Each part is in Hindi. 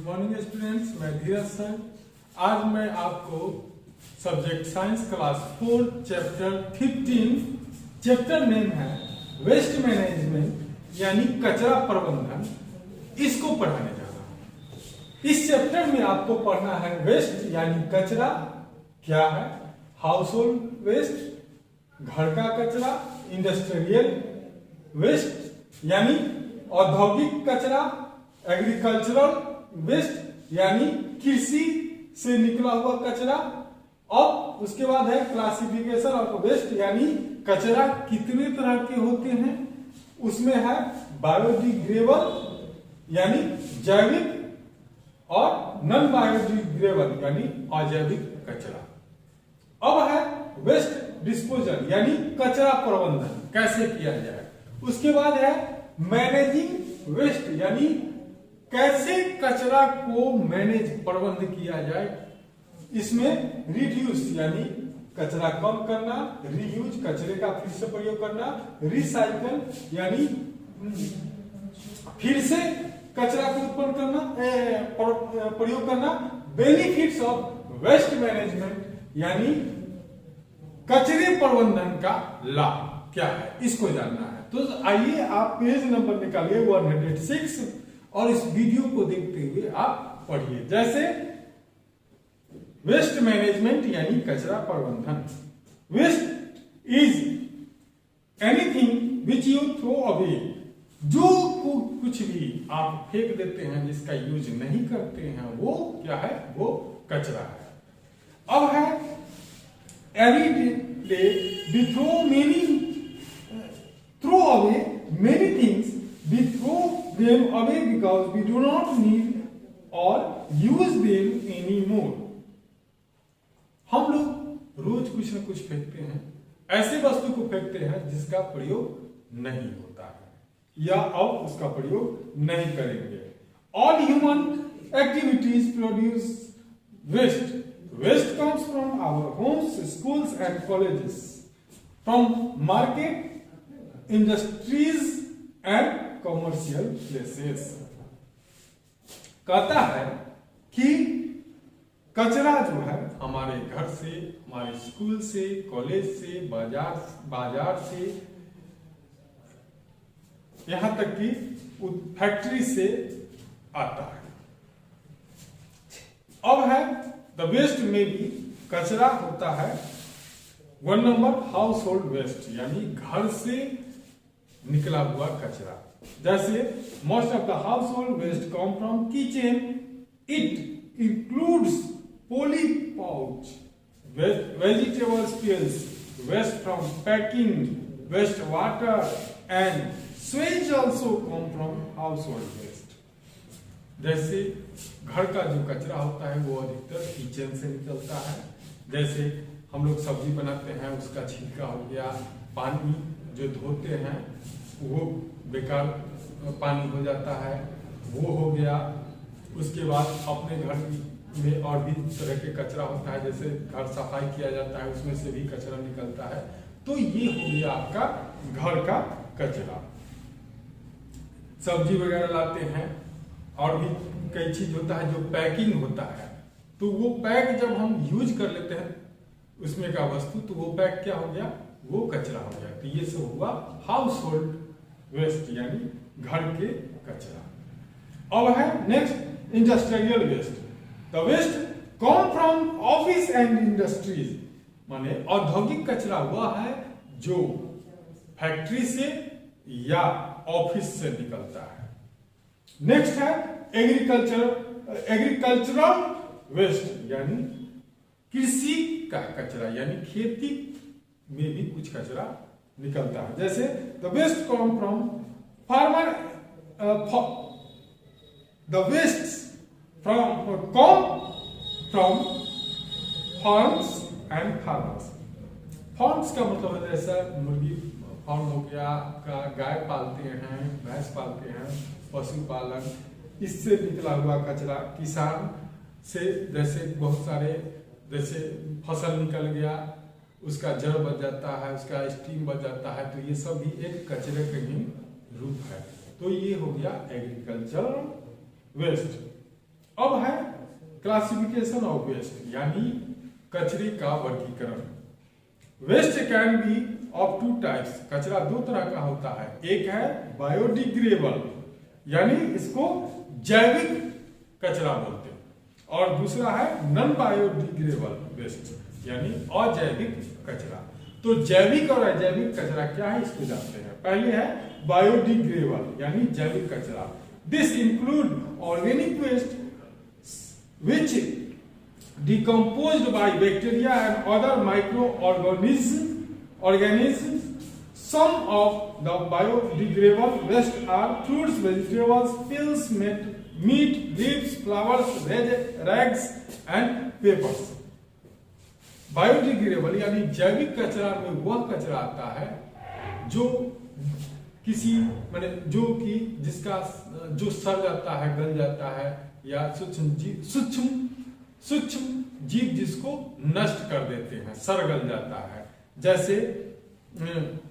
मॉर्निंग स्टूडेंट्स, मैं धीरज सर। आज मैं आपको subject science class 4 chapter 15 chapter name है वेस्ट मैनेजमेंट यानी कचरा प्रबंधन, इसको पढ़ाने जा रहा हूं। इस चैप्टर में आपको पढ़ना है वेस्ट यानी कचरा क्या है, हाउस होल्ड वेस्ट घर का कचरा, इंडस्ट्रियल वेस्ट यानी औद्योगिक कचरा, एग्रीकल्चरल वेस्ट यानी कृषि से निकला हुआ कचरा, और उसके बाद है क्लासिफिकेशन ऑफ वेस्ट यानी कचरा कितने तरह के होते हैं। उसमें है बायोडिग्रेडेबल यानी जैविक और नॉन बायोडिग्रेडेबल यानी अजैविक कचरा। अब है वेस्ट डिस्पोजल यानी कचरा प्रबंधन कैसे किया जाए। उसके बाद है मैनेजिंग वेस्ट यानी कैसे कचरा को मैनेज प्रबंध किया जाए। इसमें रिड्यूस यानी कचरा कम करना, रीयूज कचरे का फिर से प्रयोग करना, रिसाइकल यानी फिर से कचरा को उत्पन्न करना, प्रयोग करना, बेनिफिट्स ऑफ वेस्ट मैनेजमेंट यानी कचरे प्रबंधन का लाभ क्या है, इसको जानना है। तो आइए आप पेज नंबर निकालिए 106 और इस वीडियो को देखते हुए आप पढ़िए। जैसे वेस्ट मैनेजमेंट यानी कचरा प्रबंधन। Waste is anything which you throw away, जो कुछ भी आप फेंक देते हैं जिसका यूज नहीं करते हैं वो क्या है, वो कचरा है। अब है every day we throw away many things, we throw them away because we do not need or use them anymore। हम लोग रोज कुछ न कुछ फेंकते हैं, ऐसे वस्तु को फेंकते हैं जिसका प्रयोग नहीं होता है या अब उसका प्रयोग नहीं करेंगे। All human activities produce waste. Waste comes from our homes, schools and colleges, from market, industries and commercial places. कहता है कि कचरा जो है हमारे घर से, हमारे स्कूल से, कॉलेज से, बाजार से, यहां तक कि फैक्ट्री से आता है। अब है द वेस्ट में भी कचरा होता है। 1 नंबर हाउस होल्ड वेस्ट यानी घर से निकला हुआ कचरा। जैसे most of the household waste come from kitchen, it includes poly pouch, vegetables peels, waste from packing, waste water and sewage also come from household waste. जैसे घर का जो कचरा होता है वो अधिकतर किचन से निकलता है। जैसे हम लोग सब्जी बनाते हैं, उसका छिलका हो गया, पानी जो धोते हैं वो बेकार पानी हो जाता है, वो हो गया। उसके बाद अपने घर में और भी तरह के कचरा होता है, जैसे घर सफाई किया जाता है उसमें से भी कचरा निकलता है। तो ये हो गया आपका घर का कचरा। सब्जी वगैरह लाते हैं और भी कई चीज होता है जो पैकिंग होता है, तो वो पैक जब हम यूज कर लेते हैं उसमें का वस्तु, तो वो पैक क्या हो गया, वो कचरा हो गया। तो ये सब हुआ हाउस होल्ड वेस्ट यानी घर के कचरा। अब है next industrial waste. The waste come from office and industries, माने औद्योगिक कचरा हुआ है जो फैक्ट्री से या ऑफिस से निकलता है। नेक्स्ट है एग्रीकल्चरल वेस्ट यानी कृषि का कचरा यानी खेती में भी कुछ कचरा निकलता है। जैसे the waste come from farmer, the waste come from farms and farmers. Farms का मतलब है जैसा मुर्गी फार्म हो गया, गाय पालते हैं, भैंस पालते हैं, पशुपालन, इससे निकला हुआ कचरा। किसान से जैसे बहुत सारे जैसे फसल निकल गया, उसका जड़ बच जाता है, उसका स्टीम बच जाता है, तो ये सब भी एक कचरे का ही रूप है। तो ये हो गया एग्रीकल्चर वेस्ट। अब है क्लासिफिकेशन ऑफ वेस्ट, यानी कचरे का वर्गीकरण। Waste can be of two types, कचरा दो तरह का होता है। एक है बायोडिग्रेडेबल, यानी इसको जैविक कचरा बोलते हैं, और दूसरा है नॉन बायोडिग्रेडेबल वेस्ट, यानी अजैविक कचरा। तो जैविक और अजैविक कचरा क्या है इसको जानते हैं। पहले है बायोडिग्रेडेबल, यानी जैविक कचरा। This include organic waste which decomposed by bacteria and other microorganisms. Some of the biodegradable waste are fruits, vegetables, peels, meat, leaves, flowers, rags and papers. Biodegradable यानी जैविक कचरा में वह कचरा आता है जो किसी माने जो कि जिसका जो सड़ जाता है, गल जाता है, या सूक्ष्म जीव जिसको नष्ट कर देते हैं, सरगल जाता है। जैसे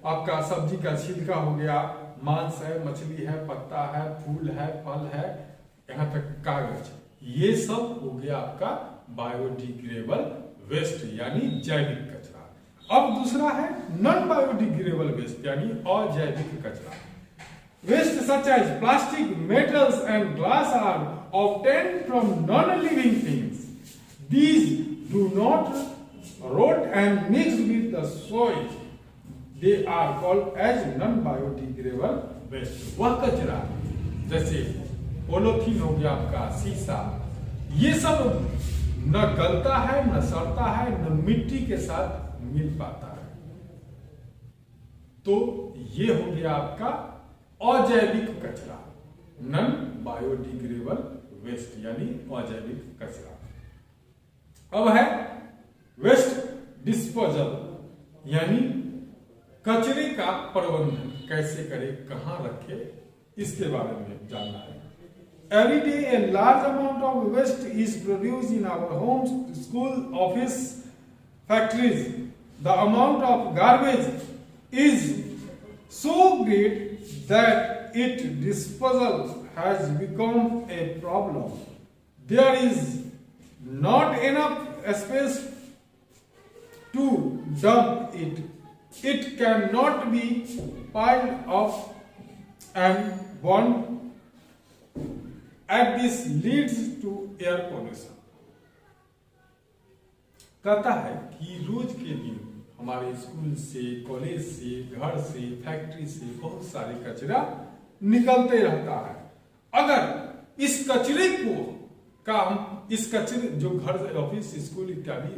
आपका सब्जी का छिलका हो गया, मांस है, मछली है, पत्ता है, फूल है, फल है, यहाँ तक कागज, ये सब हो गया आपका बायोडिग्रेडेबल वेस्ट यानी जैविक कचरा। अब दूसरा है नॉन बायोडिग्रेडेबल वेस्ट यानी अजैविक कचरा। Waste such as plastic, metals and glass are obtained from non-living things. These do not rot and mix with the soil. They are called as non-biodegradable waste. वह कचरा जैसे पॉलीथीन हो गया, आपका शीशा, ये सब न गलता है, न सड़ता है, न मिट्टी के साथ मिल पाता है। तो ये हो गया आपका अजैविक कचरा, नॉन बायोडिग्रेडेबल वेस्ट यानी अजैविक कचरा। अब है वेस्ट डिस्पोजल, यानी कचरे का प्रबंधन कैसे करें, कहां रखें, इसके बारे में जानना है। Every day a large amount of waste is produced in our homes, school, office, factories. The amount of garbage is so great that its disposal has become a problem. There is not enough space to dump it. It cannot be piled up and burned, and this leads to air pollution. कहता है कि रोज के दिन हमारे स्कूल से, कॉलेज से, घर से, फैक्ट्री से बहुत सारे कचरा निकलते रहता है। अगर इस कचरे को इस कचरे जो घर, ऑफिस, स्कूल इत्यादि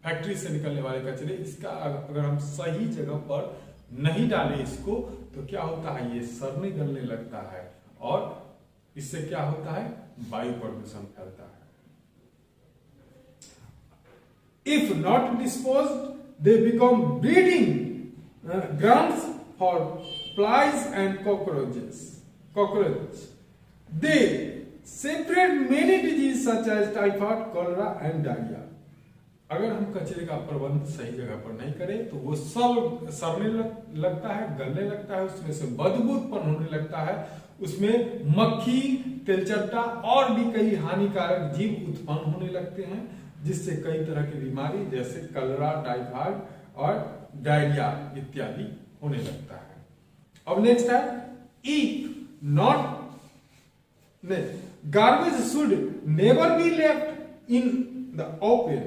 फैक्ट्री से निकलने वाले कचरे, इसका अगर हम सही जगह पर नहीं डालें इसको, तो क्या होता है, ये सड़ने गलने लगता है और इससे क्या होता है, वायु प्रदूषण फैलता है। If not disposed, they become breeding grounds for flies and cockroaches. They separate many diseases such as typhoid, cholera and diarrhea. अगर हम कचरे का प्रबंध सही जगह पर नहीं करें तो वो सब सड़ने लगता है, गलने लगता है, उसमें से बदबू उत्पन्न होने लगता है, उसमें मक्खी, तेलचट्टा और भी कई हानिकारक जीव उत्पन्न होने लगते हैं, जिससे कई तरह की बीमारी जैसे कलरा, टाइफाइड और डायरिया इत्यादि होने लगता है। अब नेक्स्ट है garbage should never be left in the open.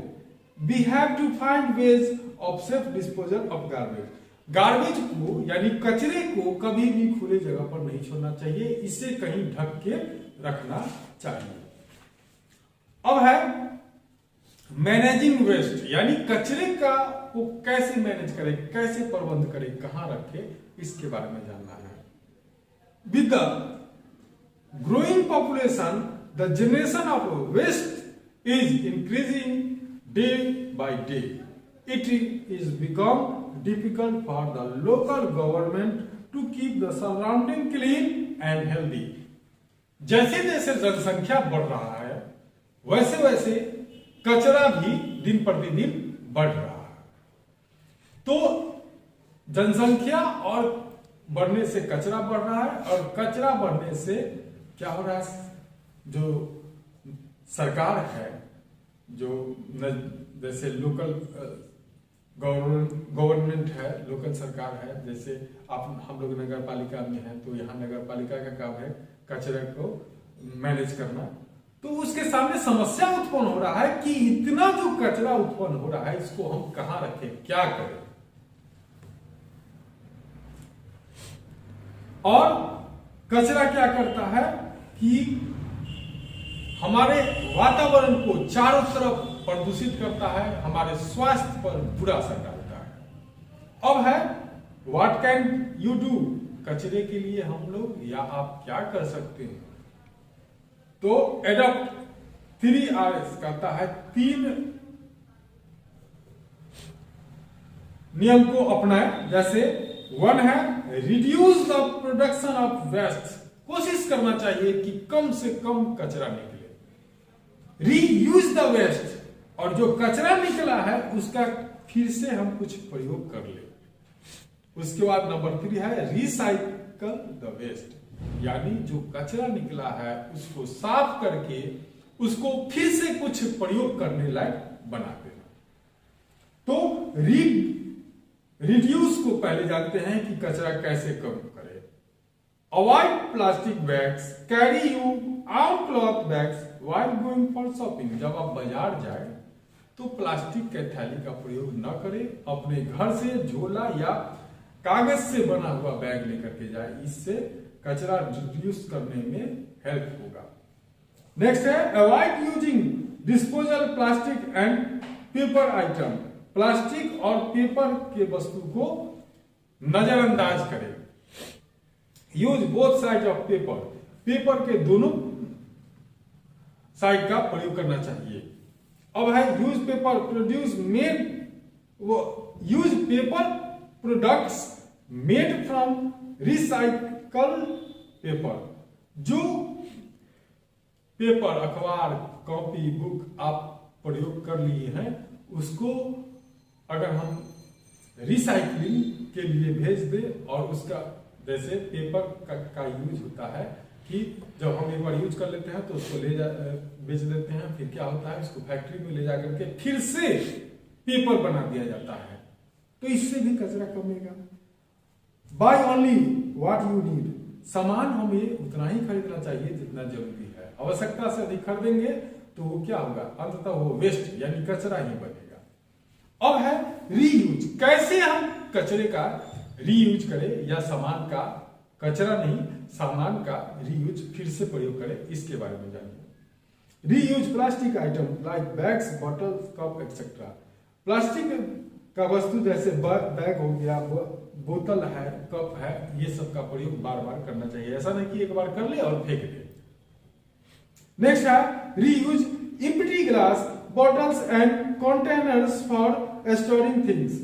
We have to find ways of safe disposal of garbage. Garbage को यानी कचरे को कभी भी खुले जगह पर नहीं छोड़ना चाहिए, इसे कहीं ढक के रखना चाहिए। अब है मैनेजिंग वेस्ट, यानी कचरे का को कैसे मैनेज करें, कैसे प्रबंध करें, कहां रखें, इसके बारे में जानना है। With the growing population the generation of waste is increasing day by day. It is become difficult for the local government to keep the surrounding clean and healthy. जैसे जैसे जनसंख्या बढ़ रहा है वैसे वैसे कचरा भी दिन प्रतिदिन बढ़ रहा है। तो जनसंख्या और बढ़ने से कचरा बढ़ रहा है और कचरा बढ़ने से क्या हो रहा है, जो सरकार है, जो जैसे लोकल गवर्नमेंट है, लोकल सरकार है, जैसे आप हम लोग नगर पालिका में हैं तो यहाँ नगर पालिका का काम है कचरे को मैनेज करना। तो उसके सामने समस्या उत्पन्न हो रहा है कि इतना जो कचरा उत्पन्न हो रहा है इसको हम कहाँ रखें, क्या करें। और कचरा क्या करता है कि हमारे वातावरण को चारों तरफ प्रदूषित करता है, हमारे स्वास्थ्य पर बुरा असर डालता है। अब है व्हाट कैन यू डू, कचरे के लिए हम लोग या आप क्या कर सकते हैं। तो एडॉप्ट 3Rs कहता है, 3 नियम को अपनाएं। जैसे 1 है reduce the production of waste, कोशिश करना चाहिए कि कम से कम कचरा निकले। रीयूज द वेस्ट, और जो कचरा निकला है उसका फिर से हम कुछ प्रयोग कर ले। उसके बाद नंबर 3 है रिसाइकल द वेस्ट, यानी जो कचरा निकला है उसको साफ करके उसको फिर से कुछ प्रयोग करने लायक बना देना। तो रिड्यूस को पहले जानते हैं कि कचरा कैसे कम करें। Avoid plastic bags, carry you out cloth bags while going for shopping, जब आप बाजार जाए तो प्लास्टिक के थैली का प्रयोग न करें, अपने घर से झोला या कागज से बना हुआ बैग लेकर के जाए, इससे कचरा रिड्यूस करने में हेल्प होगा। नेक्स्ट है avoid using disposal plastic and paper item, plastic और पेपर के वस्तु को नजरअंदाज करें। Use both side of paper, paper के दोनों साइड का प्रयोग करना चाहिए। अब है use paper produce made, use paper products made from recycle paper, जो पेपर अखबार कॉपी बुक आप प्रयोग कर लिए हैं उसको अगर हम रिसाइकलिंग के लिए भेज दें, और उसका जैसे पेपर का यूज होता है कि जब हम एक बार यूज कर लेते हैं तो उसको बेच देते हैं, फिर क्या होता है उसको फैक्ट्री में ले जा करके फिर से पेपर बना दिया जाता है, तो इससे भी कचरा कमेगा। Buy only what you need, सामान हमें उतना ही खरीदना चाहिए जितना जरूरी है, आवश्यकता से अधिक खरीदेंगे तो वो क्या होगा, अंततः वो वेस्ट यानी कचरा ही बनेगा। अब है रीयूज, कैसे हम कचरे का रीयूज करें या सामान का, कचरा नहीं सामान का रीयूज फिर से प्रयोग करें, इसके बारे में जानिए। Reuse plastic item like bags bottles cup etcetera, plastic का वस्तु जैसे बैग हो गया, बोतल है, कप है, ये सब का प्रयोग बार बार करना चाहिए, ऐसा नहीं कि एक बार कर ले और फेंक दे। नेक्स्ट है reuse empty glass bottles and containers for storing things,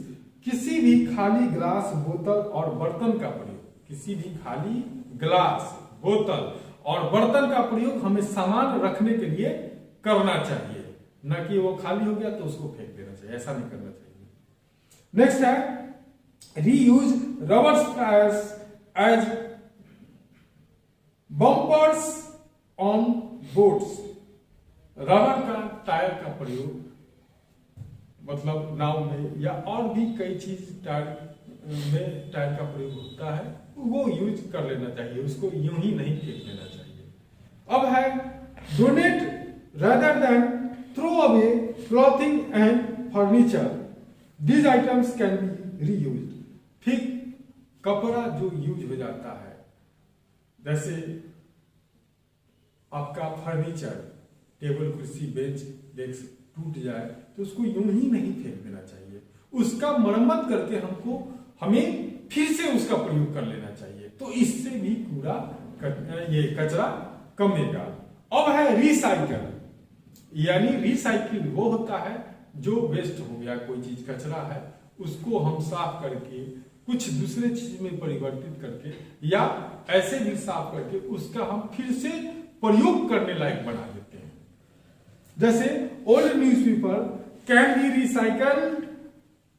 किसी भी खाली ग्लास बोतल और बर्तन का प्रयोग, किसी भी खाली ग्लास बोतल और बर्तन का प्रयोग हमें सामान रखने के लिए करना चाहिए, न कि वो खाली हो गया तो उसको फेंक देना चाहिए, ऐसा नहीं करना चाहिए। नेक्स्ट है reuse rubber tyres as bumpers on boats, rubber का टायर का प्रयोग मतलब नाव में या और भी कई चीज टायर का प्रयोग होता है, वो यूज कर लेना चाहिए, उसको यूं ही नहीं फेंक देना चाहिए। अब है donate rather than throw away clothing and furniture, these items can be reused। ठीक कपड़ा जो यूज हो जाता है, जैसे आपका फर्नीचर टेबल कुर्सी बेंच डेस्क टूट जाए तो उसको यूं ही नहीं फेंक देना चाहिए, उसका मरम्मत करके हमें फिर से उसका प्रयोग कर लेना चाहिए, तो इससे भी पूरा ये कचरा कमेगा। अब है रिसाइकल, यानी रिसाइकिल वो होता है जो वेस्ट हो गया, कोई चीज कचरा है उसको हम साफ करके कुछ दूसरे चीज में परिवर्तित करके या ऐसे भी साफ करके उसका हम फिर से प्रयोग करने लायक बना देते हैं। जैसे old newspaper can be recycled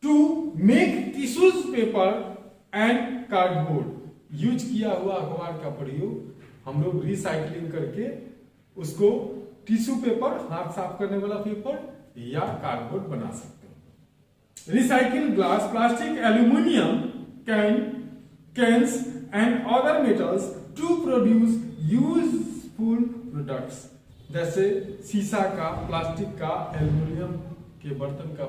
to make tissues paper and cardboard, use किया हुआ अखबार का प्रयोग हम लोग रिसाइकलिंग करके उसको टिश्यू पेपर, हाथ साफ करने वाला पेपर या कार्डबोर्ड बना सकते हैं। Recycle glass, plastic, aluminium, cans and other metals to produce useful products. जैसे शीशा का, प्लास्टिक का, एल्यूमिनियम के बर्तन का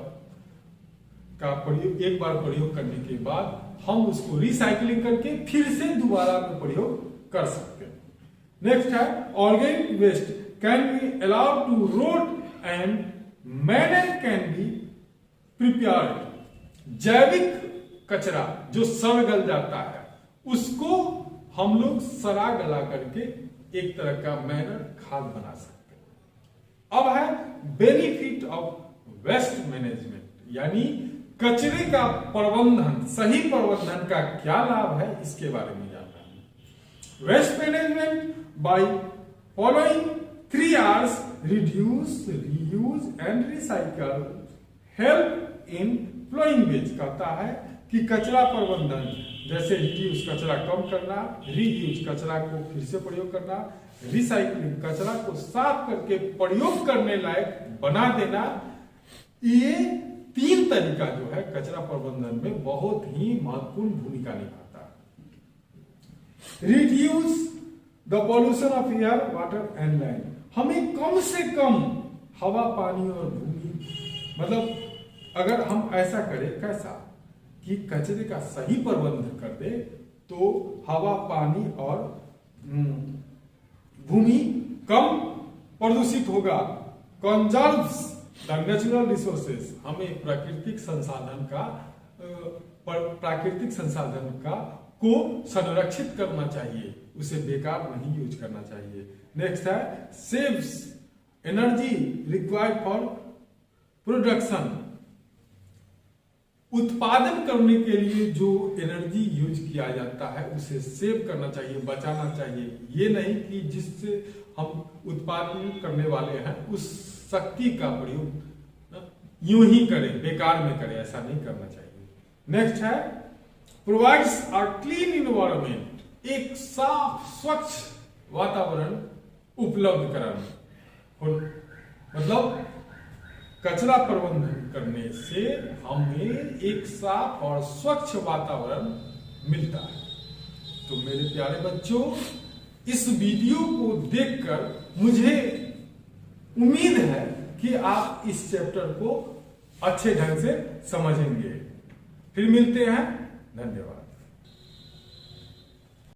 प्रयोग, एक बार प्रयोग करने के बाद हम उसको रिसाइकलिंग करके फिर से दोबारा में प्रयोग कर सकते हैं। नेक्स्ट है organic waste can be allowed to rot and manure can be prepared. जैविक कचरा जो सड़ गल जाता है उसको हम लोग सड़ा गला करके एक तरह का मैनर, खाद बना सकते हैं। अब है बेनिफिट ऑफ वेस्ट मैनेजमेंट, यानी कचरे का प्रबंधन, सही प्रबंधन का क्या लाभ है इसके बारे में जानना है। Waste management by following 3 R's, reduce, reuse and recycle, help in following ways. कहता है कि कचरा प्रबंधन जैसे रिड्यूस, कचरा कम करना, रीयूज, कचरा को फिर से प्रयोग करना, रिसाइकलिंग, कचरा को साफ करके प्रयोग करने लायक बना देना, ये 3 तरीका जो है कचरा प्रबंधन में बहुत ही महत्वपूर्ण भूमिका निभाता है। Reduce the pollution of air, water and land. हमें कम से कम हवा, पानी और भूमि, मतलब अगर हम ऐसा करें, कैसा कि कचरे का सही प्रबंधन कर दे तो हवा, पानी और भूमि कम प्रदूषित होगा। कंजर्व्स द नेचुरल रिसोर्सेज, हमें प्राकृतिक संसाधन का को संरक्षित करना चाहिए, उसे बेकार नहीं यूज करना चाहिए। नेक्स्ट है saves energy required for production. उत्पादन करने के लिए जो एनर्जी यूज किया जाता है उसे सेव करना चाहिए, बचाना चाहिए। ये नहीं कि जिससे हम उत्पादन करने वाले हैं उस शक्ति का प्रयोग यूं ही करें, बेकार में करें, ऐसा नहीं करना चाहिए। नेक्स्ट है प्रोवाइड्स अ क्लीन इन्वायरमेंट, एक साफ स्वच्छ वातावरण उपलब्ध कराना। मतलब कचरा प्रबंधन करने से हमें एक साफ और स्वच्छ वातावरण मिलता है। तो मेरे प्यारे बच्चों, इस वीडियो को देखकर मुझे उम्मीद है कि आप इस चैप्टर को अच्छे ढंग से समझेंगे। फिर मिलते हैं, धन्यवाद।